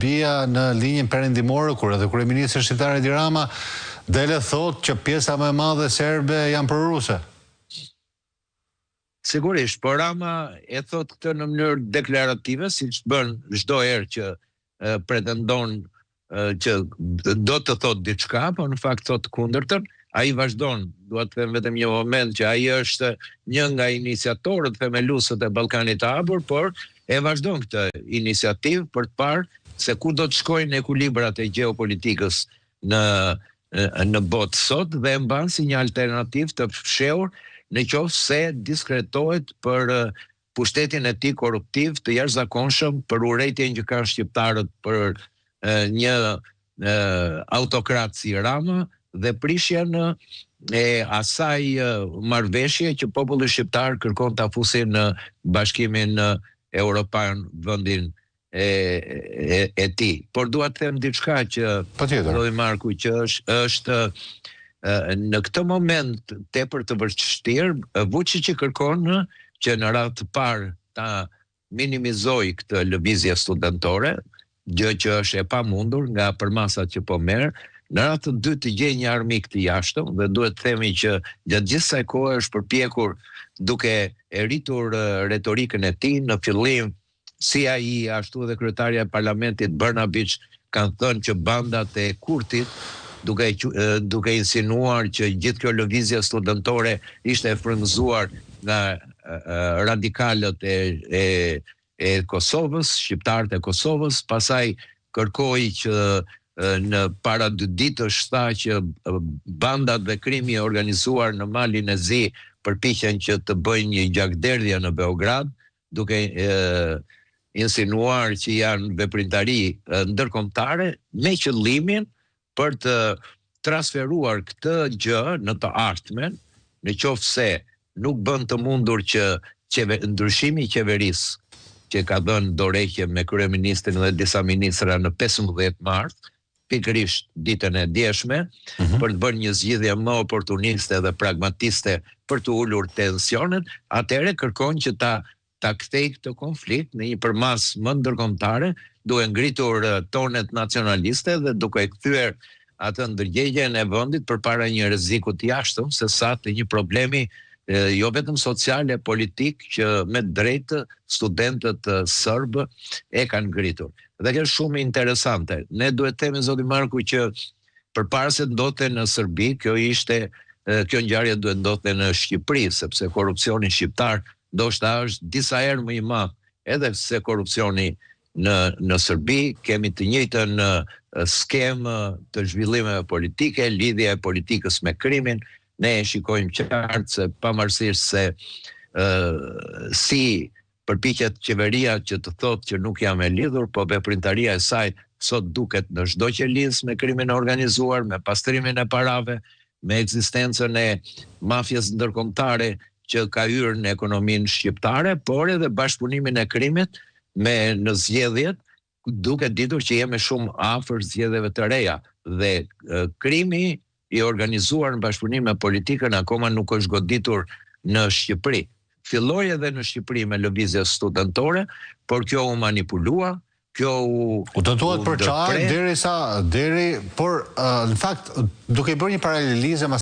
Bia në linjën perëndimore, kur edhe kryeministri shqiptar Edi Rama dele thot që pjesa më e madhe serbe janë proruse. Sigurisht, por Rama e thot këtë në mënyrë deklarative, siç bën çdo herë që pretendon që do të thot diçka, por në fakt thot kundërtën. Ai vazhdon, dua të them vetëm një moment që ai është një nga iniciatorët themeluesët e Ballkanit të Hapur, por e vazhdon këtë iniciativë për të parë se ku do të shkojnë ekuilibrat e gjeopolitikës në botë sot dhe e mban si një alternativë të fshehur në qoftë se diskretohet për pushtetin e tij korruptiv të jashtëzakonshëm, për urrejtjen që kanë shqiptarët për një autokrat si Rama dhe prishjen e asaj marrëveshje që populli shqiptar kërkon ta fusë në Bashkimin Evropian, vendin e tij. Por dua të them diçka që Lodi Marku që është në këtë moment tepër të vështirë, Vučić kërkon që në radhë të parë ta minimizoj këtë lëvizje studentore, gjë që është e pamundur nga përmasat që po merr. Në radhë të dytë të gjejë një armik të jashtëm dhe duhet të themi që gjatë gjithë kësaj kohe është përpjekur duke e rritur retorikën e tij. Në fillim si ai ashtu edhe kryetaria e parlamentit Brnabić kanë thënë që bandat e Kurtit duke insinuar që gjithë kjo lëvizje studentore ishte e frymëzuar nga radikalët e Kosovës, shqiptarët e Kosovës, pastaj kërkoi që në para 2 ditësh tha që bandat dhe krimi i organizuar në Malin e Zi përpiqen që të bëjnë një gjakderdhje në Beograd, duke insinuar që janë veprimtari ndërkombëtare me qëllimin për të transferuar këtë gjë në të ardhmen, në qoftë se nuk bën të mundur që ndryshimi i qeverisë që ka dhënë dorëheqje me kryeministrin dhe disa ministra në 15 mars, pikërisht ditën e djeshme, për të bërë një zgjidhje më oportuniste dhe pragmatiste për të ulur tensionet, atëherë kërkon që ta kthej këtë konflikt në një përmas më ndërkombëtare, duke ngritur tonet nacionaliste dhe duke kthyer atë ndërgjegjen e vendit përpara një rreziku të jashtëm, sesa të një problemi jo vetëm social e politik që me drejtë studentët serbë e kanë ngritur. Dhe kjo është shumë interesante. Ne duhet të themi zoti Marku që përpara se ndodhte në Serbi, kjo ngjarje duhet ndodhte në Shqipëri, sepse korrupsioni shqiptar ndoshta është disa herë më i madh edhe se korrupsioni në Serbi. Kemi të njëjtën skemë të zhvillimeve politike, lidhje e politikës me krimin. Ne e shikojmë qartë se pavarësisht se si përpiqet qeveria që të thotë që nuk jam e lidhur, po veprimtaria e saj sot duket në çdo që lidh me krimin e organizuar, me pastrimin e parave, me ekzistencën e mafjes ndërkombëtare që ka hyrë në ekonominë shqiptare, por edhe bashkëpunimin e krimit në zgjedhjet, duke ditur që jemi shumë afër zgjedhjeve të reja dhe krimi i organizuar në bashkëpunim me politikën akoma nuk është goditur në Shqipëri. Filloi edhe në Shqipëri me lëvizje studentore, por kjo u manipulua, kjo u tentuat për çfarë por në fakt duke bërë një paralelizëm